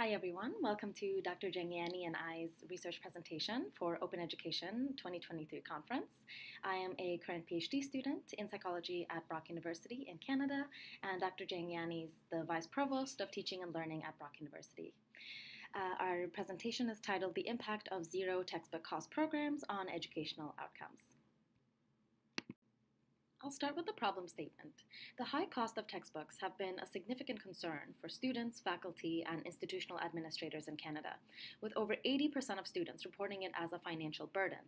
Hi everyone, welcome to Dr. Jhangiani and I's research presentation for Open Education 2023 conference. I am a current PhD student in psychology at Brock University in Canada, and Dr. Jhangiani is the Vice Provost of Teaching and Learning at Brock University. Our presentation is titled The Impact of Zero Textbook Cost Programs on Educational Outcomes. I'll start with the problem statement. The high cost of textbooks have been a significant concern for students, faculty, and institutional administrators in Canada, with over 80% of students reporting it as a financial burden.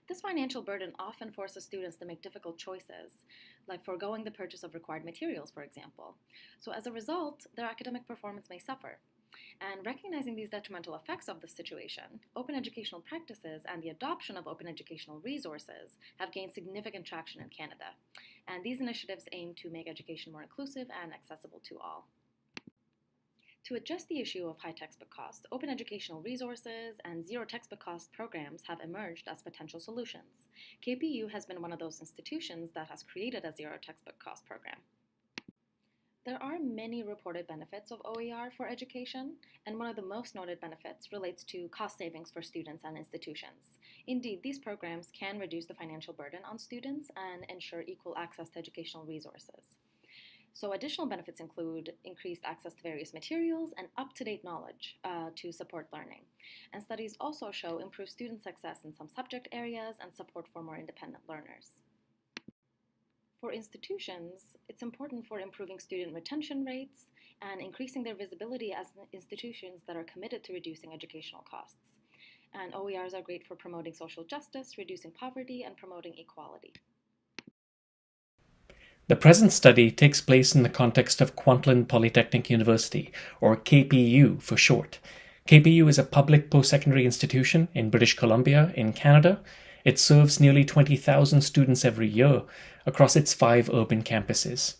This financial burden often forces students to make difficult choices, like foregoing the purchase of required materials, for example. So as a result, their academic performance may suffer. And recognizing these detrimental effects of the situation, open educational practices and the adoption of open educational resources have gained significant traction in Canada. And these initiatives aim to make education more inclusive and accessible to all. To address the issue of high textbook costs, open educational resources and zero textbook cost programs have emerged as potential solutions. KPU has been one of those institutions that has created a zero textbook cost program. There are many reported benefits of OER for education, and one of the most noted benefits relates to cost savings for students and institutions. Indeed, these programs can reduce the financial burden on students and ensure equal access to educational resources. So additional benefits include increased access to various materials and up-to-date knowledge to support learning. And studies also show improved student success in some subject areas and support for more independent learners. For institutions, it's important for improving student retention rates and increasing their visibility as institutions that are committed to reducing educational costs. And OERs are great for promoting social justice, reducing poverty, and promoting equality. The present study takes place in the context of Kwantlen Polytechnic University, or KPU for short. KPU is a public post-secondary institution in British Columbia in Canada. It serves nearly 20,000 students every year across its 5 urban campuses.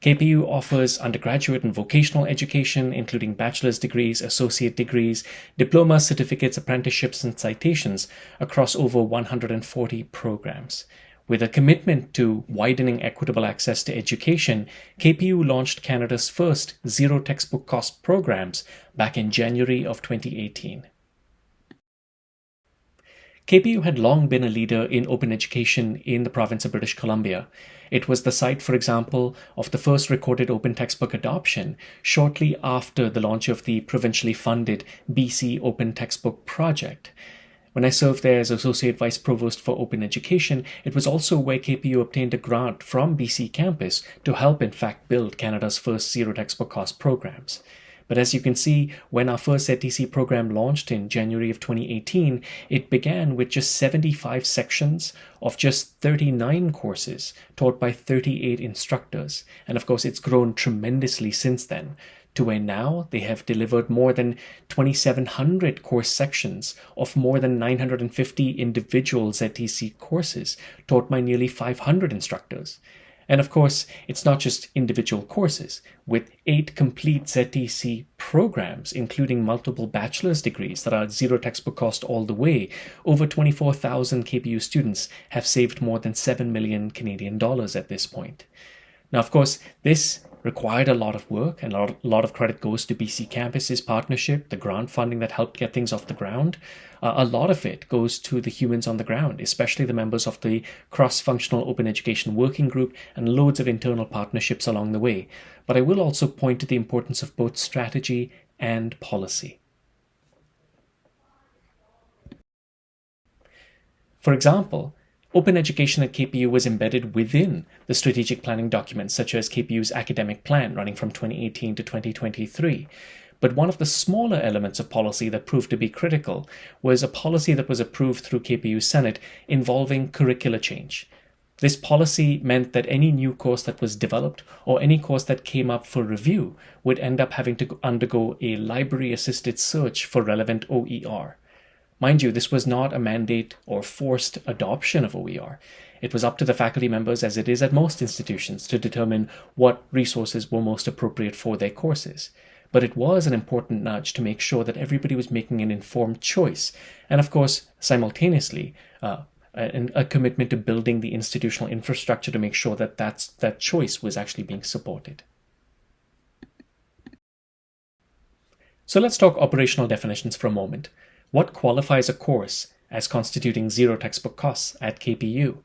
KPU offers undergraduate and vocational education, including bachelor's degrees, associate degrees, diplomas, certificates, apprenticeships, and citations across over 140 programs. With a commitment to widening equitable access to education, KPU launched Canada's first zero textbook cost programs back in January of 2018. KPU had long been a leader in open education in the province of British Columbia. It was the site, for example, of the first recorded open textbook adoption shortly after the launch of the provincially funded BC Open Textbook Project. When I served there as Associate Vice Provost for Open Education, it was also where KPU obtained a grant from BC campus to help, in fact, build Canada's first zero textbook cost programs. But as you can see, when our first ZTC program launched in January of 2018, it began with just 75 sections of just 39 courses taught by 38 instructors. And of course, it's grown tremendously since then, to where now they have delivered more than 2,700 course sections of more than 950 individual ZTC courses taught by nearly 500 instructors. And of course, it's not just individual courses. With 8 complete ZTC programs, including multiple bachelor's degrees that are zero textbook cost all the way, over 24,000 KPU students have saved more than 7 million Canadian dollars at this point. Now, of course, this required a lot of work, and a lot of credit goes to BC Campus's partnership, the grant funding that helped get things off the ground. A lot of it goes to the humans on the ground, especially the members of the cross-functional open education working group and loads of internal partnerships along the way. But I will also point to the importance of both strategy and policy. For example, open education at KPU was embedded within the strategic planning documents, such as KPU's academic plan running from 2018 to 2023. But one of the smaller elements of policy that proved to be critical was a policy that was approved through KPU Senate involving curricular change. This policy meant that any new course that was developed or any course that came up for review would end up having to undergo a library-assisted search for relevant OER. Mind you, this was not a mandate or forced adoption of OER. It was up to the faculty members, as it is at most institutions, to determine what resources were most appropriate for their courses. But it was an important nudge to make sure that everybody was making an informed choice, and of course, simultaneously, a commitment to building the institutional infrastructure to make sure that that choice was actually being supported. So let's talk operational definitions for a moment. What qualifies a course as constituting zero textbook costs at KPU?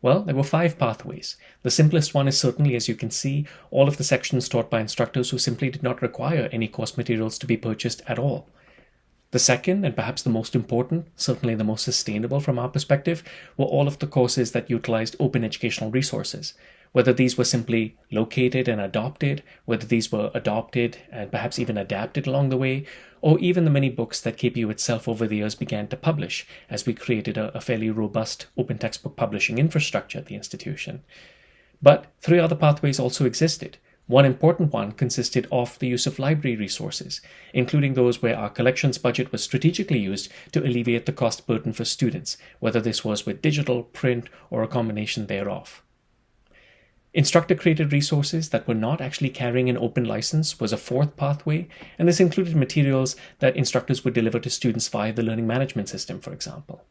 Well, there were 5 pathways. The simplest one is certainly, as you can see, all of the sections taught by instructors who simply did not require any course materials to be purchased at all. The second, and perhaps the most important, certainly the most sustainable from our perspective, were all of the courses that utilized open educational resources. Whether these were simply located and adopted, whether these were adopted and perhaps even adapted along the way, or even the many books that KPU itself over the years began to publish as we created a fairly robust open textbook publishing infrastructure at the institution. But 3 other pathways also existed. One important one consisted of the use of library resources, including those where our collections budget was strategically used to alleviate the cost burden for students, whether this was with digital, print, or a combination thereof. Instructor-created resources that were not actually carrying an open license was a 4th pathway, and this included materials that instructors would deliver to students via the learning management system, for example.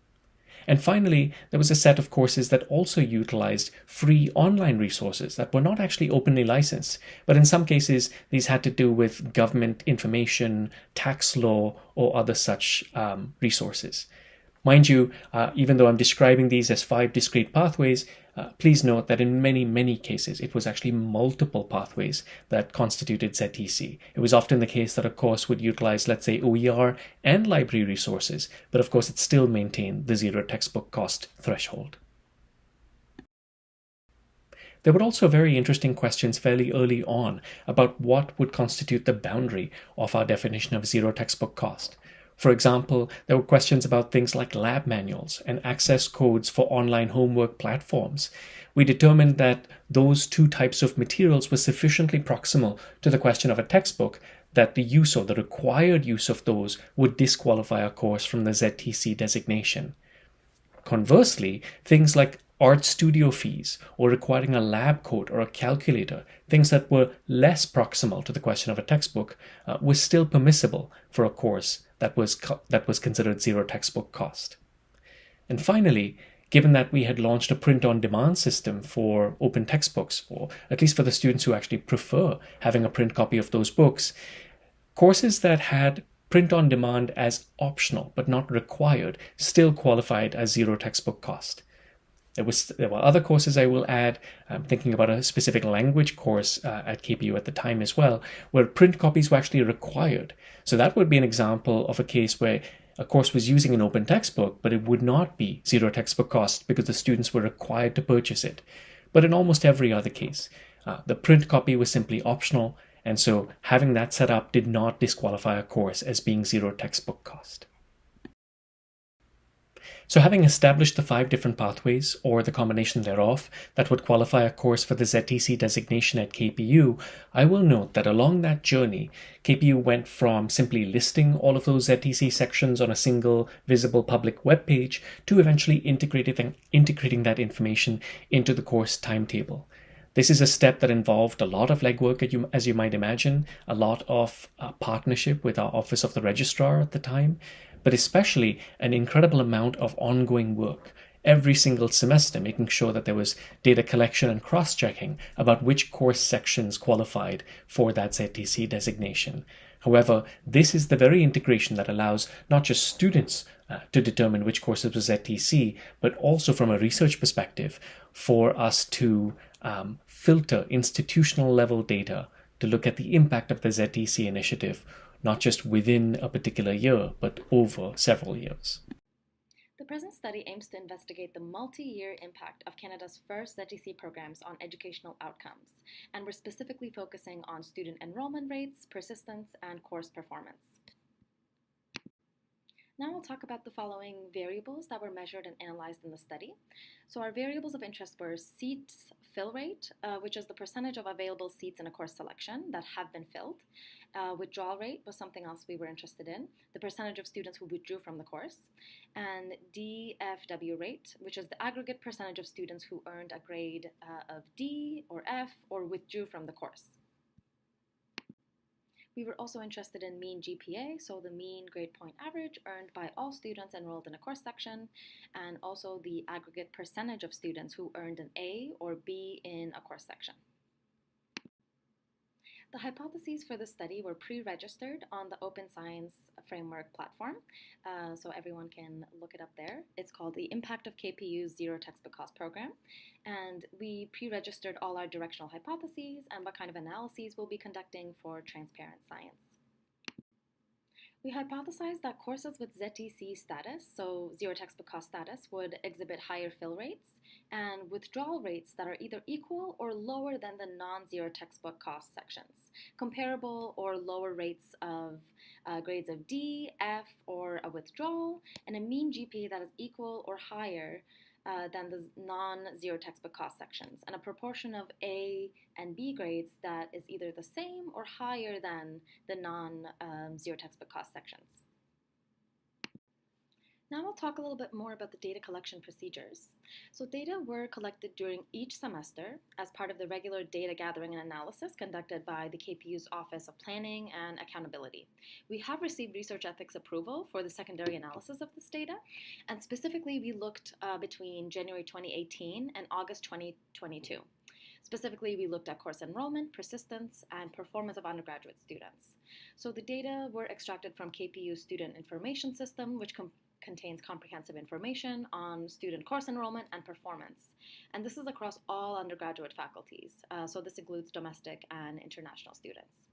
And finally, there was a set of courses that also utilized free online resources that were not actually openly licensed, but in some cases, these had to do with government information, tax law, or other such resources. Mind you, even though I'm describing these as 5 discrete pathways, please note that in many, many cases, it was actually multiple pathways that constituted ZTC. It was often the case that a course would utilize, let's say, OER and library resources, but of course it still maintained the zero textbook cost threshold. There were also very interesting questions fairly early on about what would constitute the boundary of our definition of zero textbook cost. For example, there were questions about things like lab manuals and access codes for online homework platforms. We determined that those 2 types of materials were sufficiently proximal to the question of a textbook that the use or the required use of those would disqualify a course from the ZTC designation. Conversely, things like art studio fees or requiring a lab coat or a calculator, things that were less proximal to the question of a textbook, were still permissible for a course that was considered zero textbook cost. And finally, given that we had launched a print-on-demand system for open textbooks, at least for the students who actually prefer having a print copy of those books, courses that had print-on-demand as optional but not required still qualified as zero textbook cost. There were other courses I will add. I'm thinking about a specific language course at KPU at the time as well, where print copies were actually required. So that would be an example of a case where a course was using an open textbook, but it would not be zero textbook cost because the students were required to purchase it. But in almost every other case, the print copy was simply optional, and so having that set up did not disqualify a course as being zero textbook cost. So having established the 5 different pathways, or the combination thereof, that would qualify a course for the ZTC designation at KPU, I will note that along that journey, KPU went from simply listing all of those ZTC sections on a single visible public web page to eventually integrating that information into the course timetable. This is a step that involved a lot of legwork, as you might imagine, a lot of partnership with our Office of the Registrar at the time, but especially an incredible amount of ongoing work every single semester, making sure that there was data collection and cross-checking about which course sections qualified for that ZTC designation. However, this is the very integration that allows not just students to determine which courses were ZTC, but also from a research perspective for us to filter institutional level data to look at the impact of the ZTC initiative, not just within a particular year, but over several years. The present study aims to investigate the multi-year impact of Canada's first ZTC programs on educational outcomes, and we're specifically focusing on student enrollment rates, persistence, and course performance. Now I'll talk about the following variables that were measured and analyzed in the study. So our variables of interest were seats fill rate, which is the percentage of available seats in a course selection that have been filled. Withdrawal rate was something else we were interested in, the percentage of students who withdrew from the course, and DFW rate, which is the aggregate percentage of students who earned a grade of D or F or withdrew from the course. We were also interested in mean GPA, so the mean grade point average earned by all students enrolled in a course section, and also the aggregate percentage of students who earned an A or B in a course section. The hypotheses for the study were pre-registered on the Open Science Framework platform, so everyone can look it up there. It's called the Impact of KPU's Zero Textbook Cost Program, and we pre-registered all our directional hypotheses and what kind of analyses we'll be conducting for transparent science. We hypothesized that courses with ZTC status, so zero textbook cost status, would exhibit higher fill rates and withdrawal rates that are either equal or lower than the non-zero textbook cost sections, comparable or lower rates of grades of D, F, or a withdrawal, and a mean GPA that is equal or higher than the non-zero textbook cost sections, and a proportion of A and B grades that is either the same or higher than the non-zero textbook cost sections. Now we'll talk a little bit more about the data collection procedures. So data were collected during each semester as part of the regular data gathering and analysis conducted by the KPU's Office of Planning and Accountability. We have received research ethics approval for the secondary analysis of this data, and specifically we looked between January 2018 and August 2022. Specifically, we looked at course enrollment, persistence, and performance of undergraduate students. So the data were extracted from KPU's Student Information System, which contains comprehensive information on student course enrollment and performance. And this is across all undergraduate faculties, so this includes domestic and international students.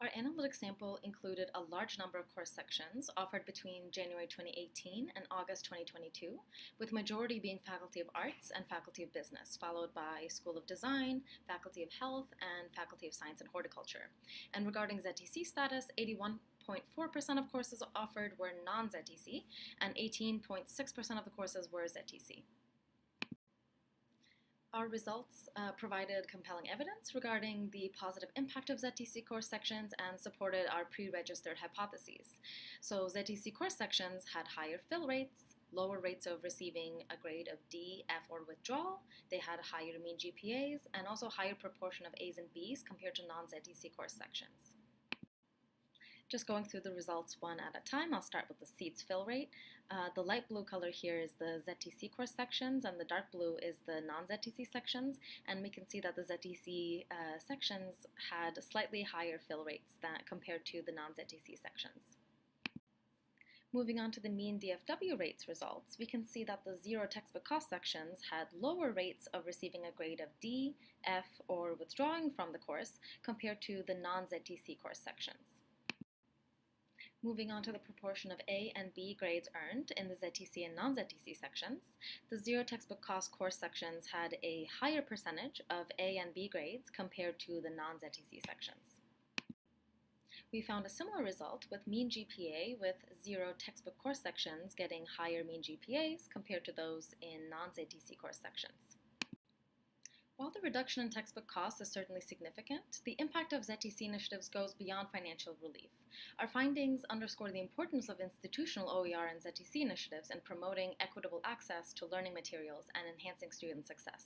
Our analytic sample included a large number of course sections offered between January 2018 and August 2022, with majority being Faculty of Arts and Faculty of Business, followed by School of Design, Faculty of Health, and Faculty of Science and Horticulture. And regarding ZTC status, 81.4% of courses offered were non-ZTC, and 18.6% of the courses were ZTC. Our results provided compelling evidence regarding the positive impact of ZTC course sections and supported our pre-registered hypotheses. So ZTC course sections had higher fill rates, lower rates of receiving a grade of D, F, or withdrawal. They had higher mean GPAs and also higher proportion of A's and B's compared to non-ZTC course sections. Just going through the results one at a time, I'll start with the seats fill rate. The light blue color here is the ZTC course sections, and the dark blue is the non-ZTC sections. And we can see that the ZTC sections had slightly higher fill rates compared to the non-ZTC sections. Moving on to the mean DFW rates results, we can see that the zero textbook cost sections had lower rates of receiving a grade of D, F, or withdrawing from the course compared to the non-ZTC course sections. Moving on to the proportion of A and B grades earned in the ZTC and non-ZTC sections, the zero textbook cost course sections had a higher percentage of A and B grades compared to the non-ZTC sections. We found a similar result with mean GPA, with zero textbook course sections getting higher mean GPAs compared to those in non-ZTC course sections. While the reduction in textbook costs is certainly significant, the impact of ZTC initiatives goes beyond financial relief. Our findings underscore the importance of institutional OER and ZTC initiatives in promoting equitable access to learning materials and enhancing student success.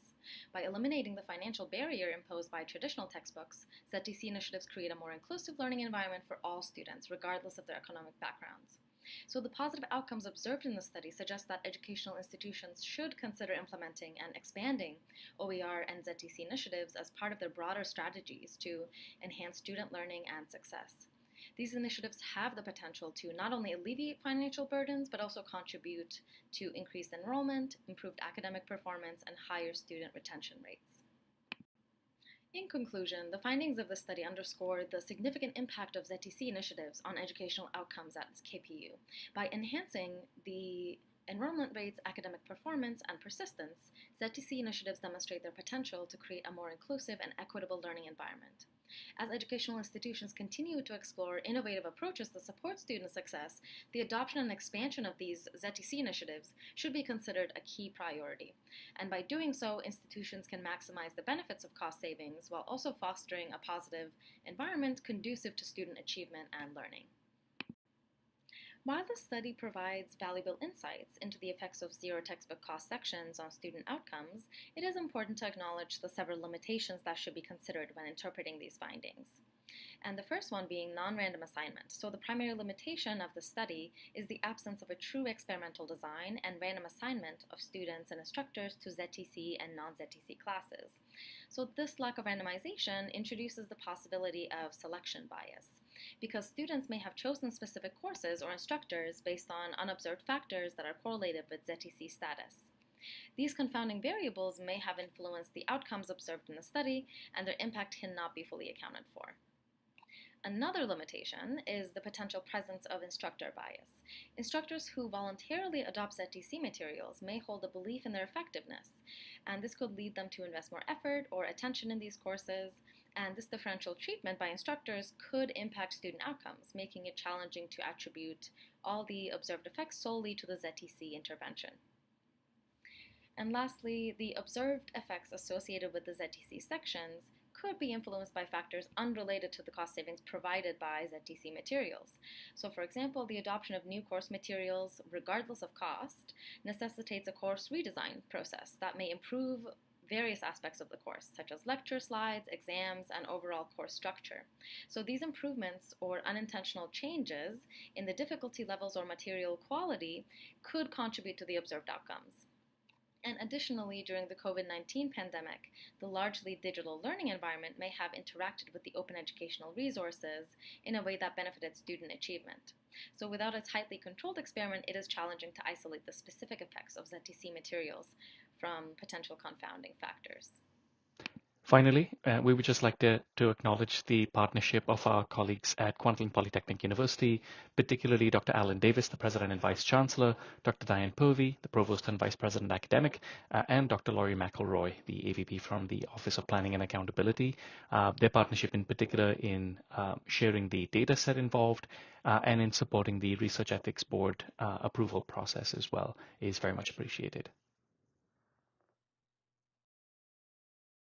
By eliminating the financial barrier imposed by traditional textbooks, ZTC initiatives create a more inclusive learning environment for all students, regardless of their economic backgrounds. So the positive outcomes observed in the study suggest that educational institutions should consider implementing and expanding OER and ZTC initiatives as part of their broader strategies to enhance student learning and success. These initiatives have the potential to not only alleviate financial burdens, but also contribute to increased enrollment, improved academic performance, and higher student retention rates. In conclusion, the findings of the study underscore the significant impact of ZTC initiatives on educational outcomes at KPU. By enhancing the enrollment rates, academic performance, and persistence, ZTC initiatives demonstrate their potential to create a more inclusive and equitable learning environment. As educational institutions continue to explore innovative approaches to support student success, the adoption and expansion of these ZTC initiatives should be considered a key priority. And by doing so, institutions can maximize the benefits of cost savings while also fostering a positive environment conducive to student achievement and learning. While the study provides valuable insights into the effects of zero textbook cost sections on student outcomes, it is important to acknowledge the several limitations that should be considered when interpreting these findings. And the first one being non-random assignment. So the primary limitation of the study is the absence of a true experimental design and random assignment of students and instructors to ZTC and non-ZTC classes. So this lack of randomization introduces the possibility of selection bias, because students may have chosen specific courses or instructors based on unobserved factors that are correlated with ZTC status. These confounding variables may have influenced the outcomes observed in the study, and their impact cannot be fully accounted for. Another limitation is the potential presence of instructor bias. Instructors who voluntarily adopt ZTC materials may hold a belief in their effectiveness, and this could lead them to invest more effort or attention in these courses, and this differential treatment by instructors could impact student outcomes, making it challenging to attribute all the observed effects solely to the ZTC intervention. And lastly, the observed effects associated with the ZTC sections could be influenced by factors unrelated to the cost savings provided by ZTC materials. So for example, the adoption of new course materials, regardless of cost, necessitates a course redesign process that may improve various aspects of the course, such as lecture slides, exams, and overall course structure. So these improvements or unintentional changes in the difficulty levels or material quality could contribute to the observed outcomes. And additionally, during the COVID-19 pandemic, the largely digital learning environment may have interacted with the open educational resources in a way that benefited student achievement. So without a tightly controlled experiment, it is challenging to isolate the specific effects of ZTC materials from potential confounding factors. Finally, we would just like to acknowledge the partnership of our colleagues at Kwantlen Polytechnic University, particularly Dr. Alan Davis, the President and Vice Chancellor, Dr. Diane Povey, the Provost and Vice President Academic, and Dr. Laurie McElroy, the AVP from the Office of Planning and Accountability. Their partnership in particular in sharing the data set involved and in supporting the Research Ethics Board approval process as well is very much appreciated.